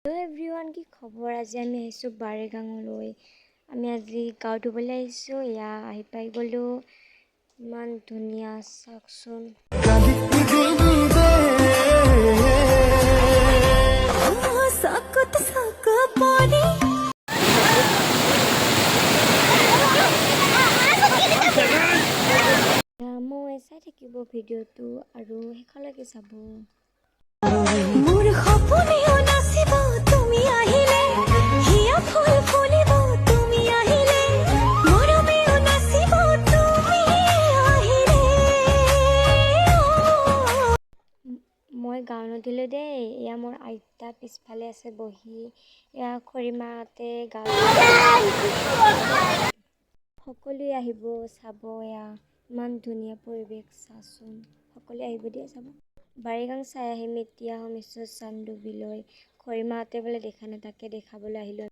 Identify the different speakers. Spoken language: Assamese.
Speaker 1: হেল্ল' এভৰিৱান, কি খবৰ? আজি আমি আহিছোঁ বাৰেগাঙলৈ। আমি আজি গাঁও ধুবলৈ আহিছোঁ। এয়া আহি পাই গ'লোঁ। ইমান ধুনীয়া, চাওকচোন। মই চাই থাকিব ভিডিঅ'টো আৰু শেষলৈকে চাব। মোৰ সপোনেও নাচিব তুমি আহিলে, হিয়া ফুল ফুলিব তুমি আহিলে, মৰমেও নাচিব তুমি আহিলে। মই গাঁও নদীলৈ দেই। এয়া মোৰ আইতা পিছফালে আছে বহি। এয়া খুৰীমাহঁতে গাঁও সকলোৱে আহিব চাব। এয়া ইমান ধুনীয়া পৰিৱেশ, চাচোন। সকলোৱে আহিব দিয়া চাব। বাৰেগাং চাই আহিম, এতিয়া মিছৰ চান্দুবিলৈ। খুৰীমাহঁতে বোলে দেখা নাই, তাকে দেখাবলৈ আহিলোঁ।